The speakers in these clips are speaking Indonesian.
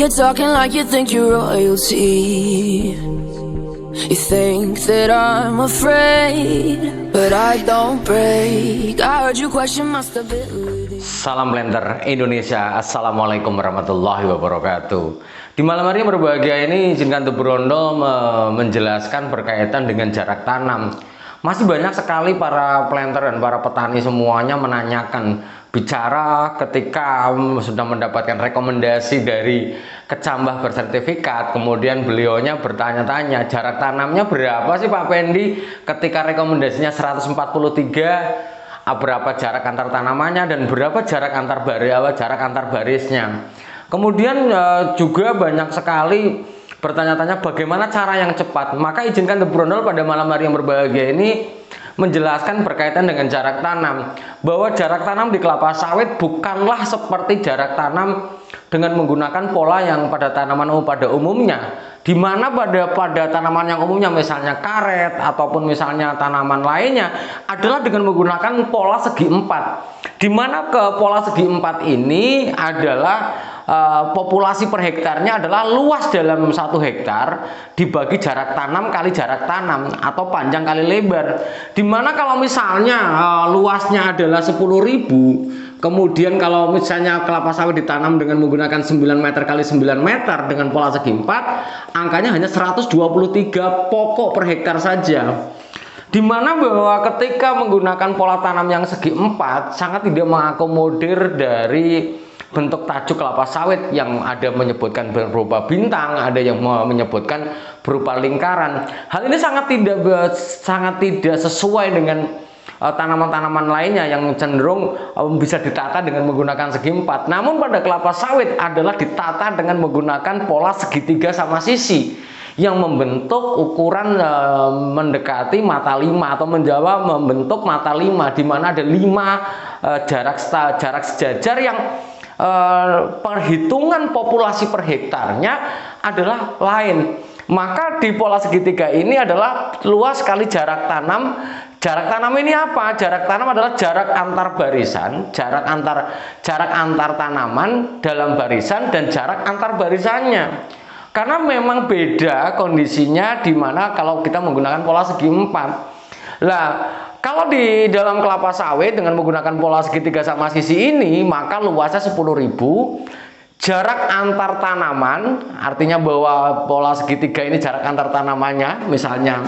You're talking like you think you're royalty. You think that I'm afraid, but I don't break. I heard you question my stability. Salam Planter Indonesia, Assalamualaikum warahmatullahi wabarakatuh. Di malam hari yang berbahagia ini, izinkan untuk Brondol menjelaskan berkaitan dengan jarak tanam. Masih banyak sekali para planter dan para petani semuanya menanyakan, bicara ketika sudah mendapatkan rekomendasi dari kecambah bersertifikat, kemudian beliaunya bertanya-tanya jarak tanamnya berapa sih Pak Pendi, ketika rekomendasinya 143, berapa jarak antar tanamannya dan berapa jarak antar barisnya. Kemudian juga banyak sekali bertanya-tanya bagaimana cara yang cepat. Maka izinkan The Brondol pada malam hari yang berbahagia ini menjelaskan berkaitan dengan jarak tanam, bahwa jarak tanam di kelapa sawit bukanlah seperti jarak tanam dengan menggunakan pola yang pada tanaman pada umumnya, di mana pada tanaman yang umumnya misalnya karet ataupun misalnya tanaman lainnya adalah dengan menggunakan pola segi empat, di mana ke pola segi empat ini adalah populasi per hektarnya adalah luas dalam 1 hektar dibagi jarak tanam kali jarak tanam atau panjang kali lebar, dimana kalau misalnya luasnya adalah 10.000, kemudian kalau misalnya kelapa sawit ditanam dengan menggunakan 9 meter kali 9 meter dengan pola segi 4, angkanya hanya 123 pokok per hektar saja. Dimana bahwa ketika menggunakan pola tanam yang segi 4 sangat tidak mengakomodir dari bentuk tajuk kelapa sawit, yang ada menyebutkan berupa bintang, ada yang menyebutkan berupa lingkaran. Hal ini sangat tidak sesuai dengan tanaman-tanaman lainnya yang cenderung bisa ditata dengan menggunakan segi 4. Namun pada kelapa sawit adalah ditata dengan menggunakan pola segitiga sama sisi yang membentuk ukuran mendekati mata 5 atau membentuk mata 5, di mana ada 5 jarak sejajar yang perhitungan populasi per hektarnya adalah lain. Maka di pola segitiga ini adalah luas kali jarak tanam. Jarak tanam ini apa? Jarak tanam adalah jarak antar barisan, jarak antar tanaman dalam barisan dan jarak antar barisannya. Karena memang beda kondisinya di mana kalau kita menggunakan pola segi 4. Lah, kalau di dalam kelapa sawit dengan menggunakan pola segitiga sama sisi ini, maka luasnya 10.000. Jarak antar tanaman, artinya bahwa pola segitiga ini jarak antar tanamannya, misalnya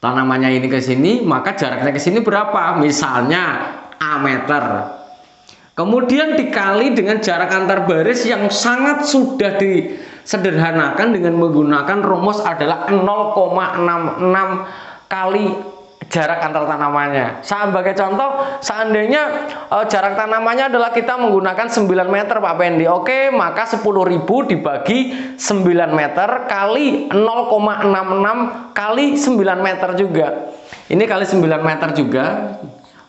tanamannya ini ke sini, maka jaraknya ke sini berapa? Misalnya A meter. Kemudian dikali dengan jarak antar baris yang sangat sudah disederhanakan dengan menggunakan rumus adalah 0,66 kali jarak antar tanamannya. Sebagai contoh, seandainya jarak tanamannya adalah kita menggunakan 9 meter Pak Pendi. Oke, maka 10.000 dibagi 9 meter kali 0,66 kali 9 meter juga. Ini kali 9 meter juga.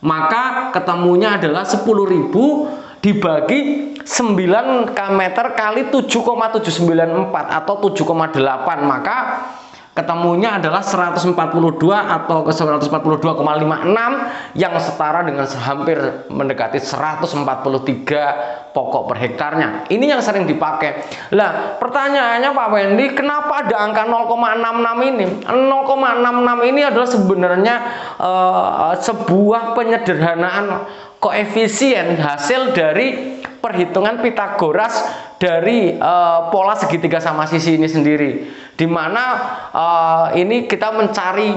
Maka ketemunya adalah 10.000 dibagi 9 meter kali 7,794 atau 7,8, maka ketemunya adalah 142 atau ke 142,56 yang setara dengan hampir mendekati 143 pokok per hektarnya. Ini yang sering dipakai. Lah, pertanyaannya Pak Wendy, kenapa ada angka 0,66 ini? 0,66 ini adalah sebenarnya sebuah penyederhanaan koefisien hasil dari perhitungan Pitagoras dari pola segitiga sama sisi ini sendiri, dimana ini kita mencari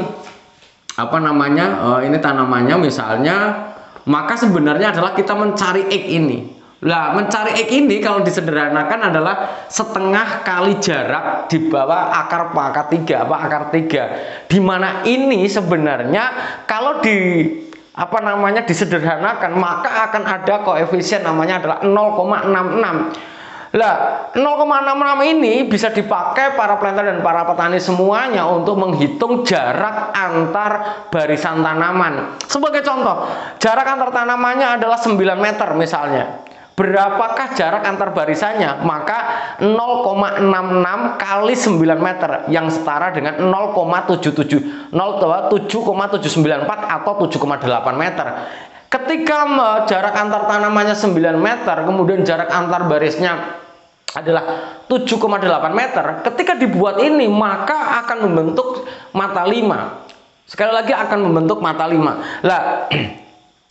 ini tanamannya misalnya, maka sebenarnya adalah kita mencari X ini. Lah, mencari X ini kalau disederhanakan adalah setengah kali jarak di bawah akar 3, dimana ini sebenarnya kalau disederhanakan maka akan ada koefisien namanya adalah 0,66. Lah, 0,66 ini bisa dipakai para planter dan para petani semuanya untuk menghitung jarak antar barisan tanaman. Sebagai contoh, jarak antar tanamannya adalah 9 meter misalnya. Berapakah jarak antar barisannya? Maka 0,66 kali 9 meter yang setara dengan 0,794 atau 7,8 meter. Ketika jarak antar tanamannya 9 meter, kemudian jarak antar barisnya adalah 7,8 meter. Ketika dibuat ini maka akan membentuk mata 5. Sekali lagi akan membentuk mata 5. Lah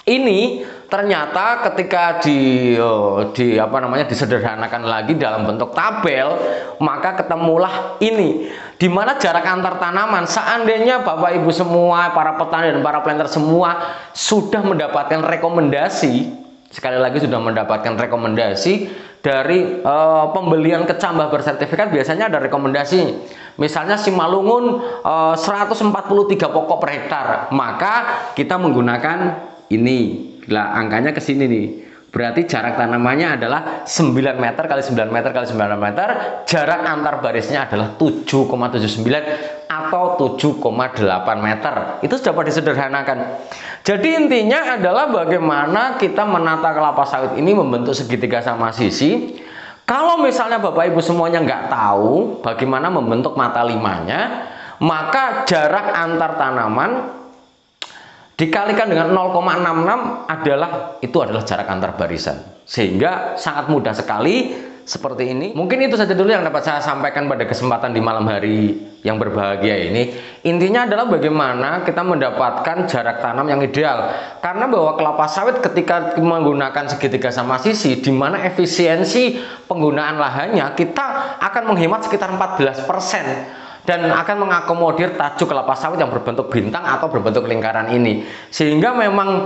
ini ternyata ketika disederhanakan lagi dalam bentuk tabel, maka ketemulah ini, di mana jarak antar tanaman. Seandainya Bapak Ibu semua, para petani dan para planter semua sudah mendapatkan rekomendasi, sekali lagi sudah mendapatkan rekomendasi dari pembelian kecambah bersertifikat, biasanya ada rekomendasi. Misalnya Simalungun 143 pokok per hektar, maka kita menggunakan ini. Lah angkanya ke sini nih. Berarti jarak tanamannya adalah 9 meter kali 9 meter kali 9 meter. Jarak antar barisnya adalah 7,79 atau 7,8 meter. Itu dapat disederhanakan. Jadi intinya adalah bagaimana kita menata kelapa sawit ini membentuk segitiga sama sisi. Kalau misalnya Bapak Ibu semuanya nggak tahu bagaimana membentuk mata 5-nya, maka jarak antar tanaman dikalikan dengan 0,66 adalah jarak antar barisan. Sehingga sangat mudah sekali seperti ini. Mungkin itu saja dulu yang dapat saya sampaikan pada kesempatan di malam hari yang berbahagia ini. Intinya adalah bagaimana kita mendapatkan jarak tanam yang ideal. Karena bahwa kelapa sawit ketika menggunakan segitiga sama sisi, di mana efisiensi penggunaan lahannya kita akan menghemat sekitar 14%. Dan akan mengakomodir tajuk kelapa sawit yang berbentuk bintang atau berbentuk lingkaran ini. Sehingga memang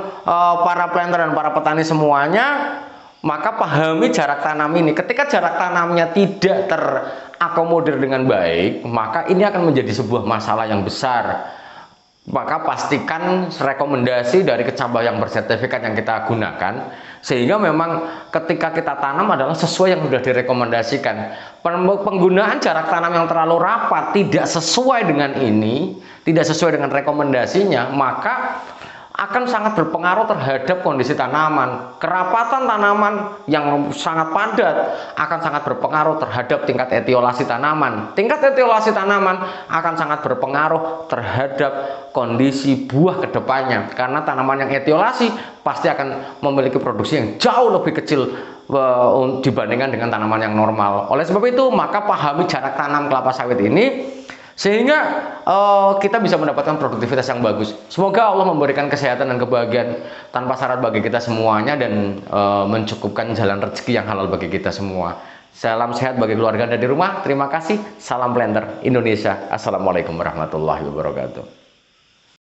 para planter dan para petani semuanya, maka pahami jarak tanam ini. Ketika jarak tanamnya tidak terakomodir dengan baik, maka ini akan menjadi sebuah masalah yang besar. Maka pastikan rekomendasi dari kecambah yang bersertifikat yang kita gunakan, sehingga memang ketika kita tanam adalah sesuai yang sudah direkomendasikan. Penggunaan jarak tanam yang terlalu rapat, tidak sesuai dengan ini, tidak sesuai dengan rekomendasinya, maka akan sangat berpengaruh terhadap kondisi tanaman. Kerapatan tanaman yang sangat padat akan sangat berpengaruh terhadap tingkat etiolasi tanaman. Tingkat etiolasi tanaman akan sangat berpengaruh terhadap kondisi buah kedepannya. Karena tanaman yang etiolasi pasti akan memiliki produksi yang jauh lebih kecil dibandingkan dengan tanaman yang normal. Oleh sebab itu, maka pahami jarak tanam kelapa sawit ini, sehingga kita bisa mendapatkan produktivitas yang bagus. Semoga Allah memberikan kesehatan dan kebahagiaan tanpa syarat bagi kita semuanya, dan mencukupkan jalan rezeki yang halal bagi kita semua. Salam sehat bagi keluarga Anda di rumah. Terima kasih. Salam Planter Indonesia. Assalamualaikum warahmatullahi wabarakatuh.